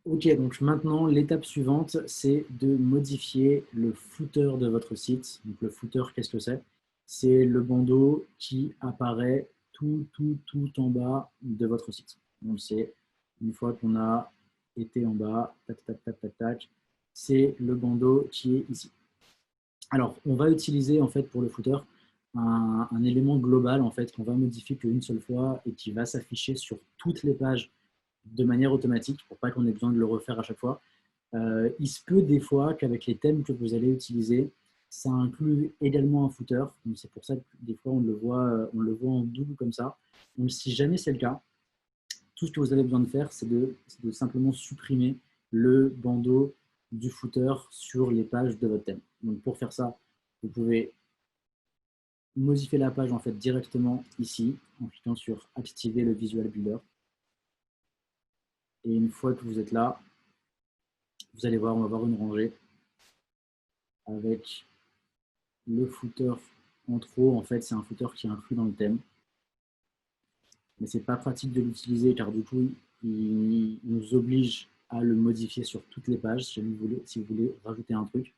Ok, donc maintenant, l'étape suivante, c'est de modifier le footer de votre site. Donc le footer, qu'est-ce que c'est? C'est le bandeau qui apparaît tout en bas de votre site. Donc c'est une fois qu'on a été en bas, tac, tac, tac, tac, tac, c'est le bandeau qui est ici. Alors, on va utiliser en fait pour le footer un élément global en fait qu'on va modifier qu'une seule fois et qui va s'afficher sur toutes les pages de manière automatique pour pas qu'on ait besoin de le refaire à chaque fois. Il se peut des fois qu'avec les thèmes que vous allez utiliser, ça inclut également un footer. C'est pour ça que des fois on le voit en double comme ça. Donc si jamais c'est le cas, tout ce que vous avez besoin de faire, c'est de simplement supprimer le bandeau du footer sur les pages de votre thème. Donc pour faire ça, vous pouvez modifier la page en fait directement ici en cliquant sur activer le visual builder. Et une fois que vous êtes là, vous allez voir, on va avoir une rangée avec le footer en trop. En fait, c'est un footer qui est inclus dans le thème. Mais ce n'est pas pratique de l'utiliser car du coup, il nous oblige à le modifier sur toutes les pages si vous voulez rajouter un truc.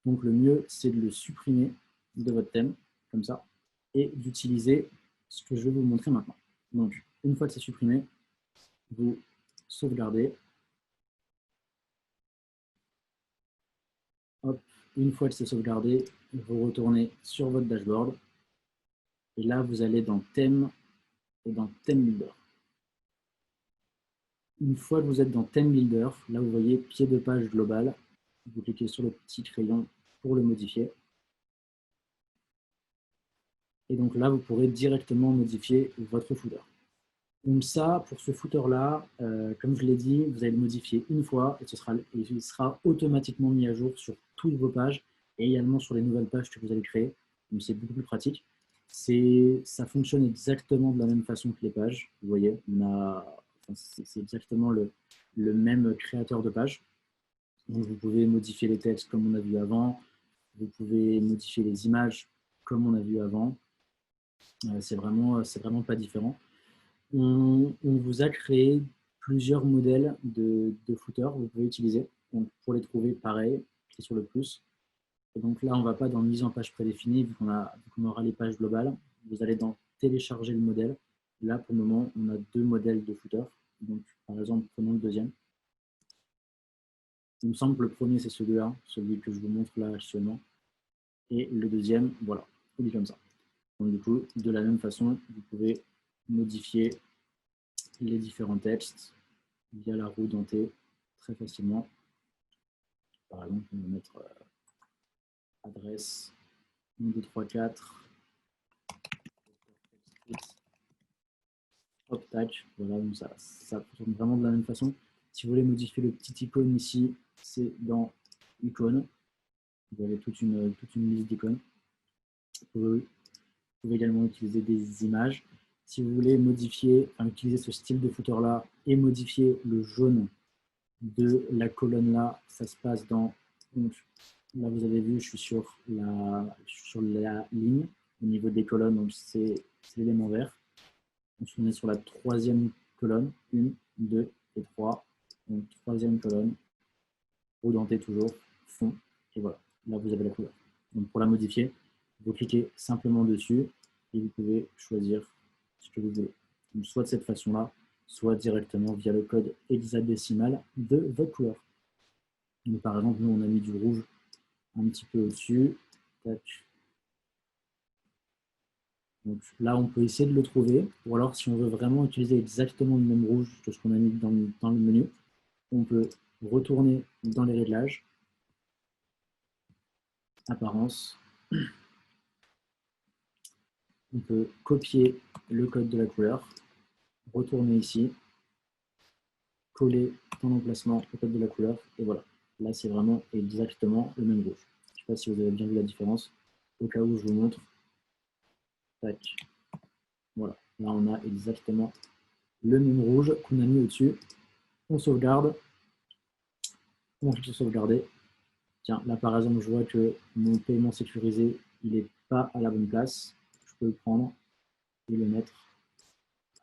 Donc le mieux, c'est de le supprimer de votre thème, comme ça, et d'utiliser ce que je vais vous montrer maintenant. Donc, une fois que c'est supprimé, vous sauvegardez. Hop, une fois que c'est sauvegardé, vous retournez sur votre dashboard. Et là, vous allez dans Thème et dans Theme Builder. Une fois que vous êtes dans Theme Builder, là, vous voyez pied de page global. Vous cliquez sur le petit crayon pour le modifier. Et donc là, vous pourrez directement modifier votre footer. Donc ça, pour ce footer-là, comme je l'ai dit, vous allez le modifier une fois et il sera automatiquement mis à jour sur toutes vos pages et également sur les nouvelles pages que vous allez créer. Donc c'est beaucoup plus pratique. Ça fonctionne exactement de la même façon que les pages. Vous voyez, c'est exactement le même créateur de page. Donc vous pouvez modifier les textes comme on a vu avant. Vous pouvez modifier les images comme on a vu avant. C'est vraiment pas différent. On vous a créé plusieurs modèles de footers que vous pouvez utiliser. Donc, pour les trouver, pareil, cliquez sur le plus. Et donc là, on ne va pas dans mise en page prédéfinie, vu qu'on aura les pages globales. Vous allez dans télécharger le modèle. Là, pour le moment, on a deux modèles de footers. Donc, par exemple, prenons le deuxième. Il me semble que le premier, c'est celui-là, celui que je vous montre là actuellement. Et le deuxième, voilà, il est comme ça. Donc, du coup, de la même façon, vous pouvez modifier les différents textes via la roue dentée très facilement. Par exemple, on va mettre adresse 1, 2, 3, 4. Hop, tac. Voilà, donc ça fonctionne vraiment de la même façon. Si vous voulez modifier le petit icône ici, c'est dans icône. Vous avez toute une liste d'icônes. Vous pouvez également utiliser des images. Si vous voulez utiliser ce style de footer là et modifier le jaune de la colonne là, ça se passe dans. Donc, là, vous avez vu, je suis sur la ligne au niveau des colonnes, donc c'est l'élément vert. Donc, on est sur la troisième colonne, 1, 2 et 3. Donc, troisième colonne, roue dentée toujours, fond, et voilà. Là, vous avez la couleur. Donc, pour la modifier, vous cliquez simplement dessus et vous pouvez choisir ce que vous voulez. Donc, soit de cette façon-là, soit directement via le code hexadécimal de votre couleur. Donc, par exemple, nous, on a mis du rouge un petit peu au-dessus. Donc là, on peut essayer de le trouver. Ou alors, si on veut vraiment utiliser exactement le même rouge que ce qu'on a mis dans le menu, on peut retourner dans les réglages, apparence. On peut copier le code de la couleur, retourner ici, coller dans l'emplacement le code de la couleur, et voilà. Là, c'est vraiment exactement le même rouge. Je ne sais pas si vous avez bien vu la différence. Au cas où je vous montre. Tac. Voilà. Là, on a exactement le même rouge qu'on a mis au-dessus. On sauvegarde. On clique sur sauvegarder. Tiens, là, par exemple, je vois que mon paiement sécurisé, il n'est pas à la bonne place. Je peux le prendre et le mettre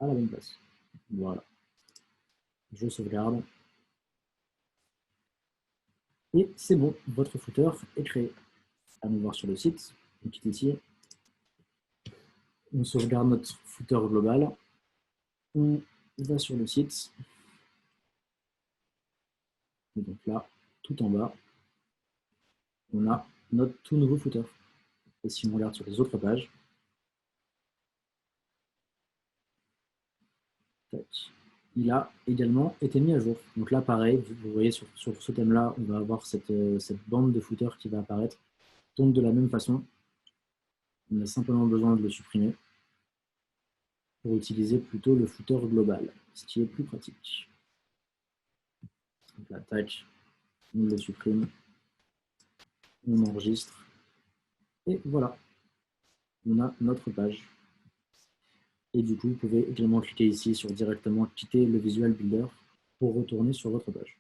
à la bonne place. Voilà. Je sauvegarde. Et c'est bon, votre footer est créé. Allons voir sur le site. On quitte ici. On sauvegarde notre footer global. On va sur le site. Et donc là, tout en bas, on a notre tout nouveau footer. Et si on regarde sur les autres pages, tac, il a également été mis à jour. Donc là, pareil, vous voyez sur ce thème-là, on va avoir cette bande de footer qui va apparaître. Donc de la même façon, on a simplement besoin de le supprimer pour utiliser plutôt le footer global, ce qui est plus pratique. Donc là, tac, on le supprime, on enregistre, et voilà, on a notre page. Et du coup, vous pouvez également cliquer ici sur directement quitter le Visual Builder pour retourner sur votre page.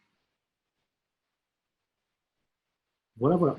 Voilà, voilà.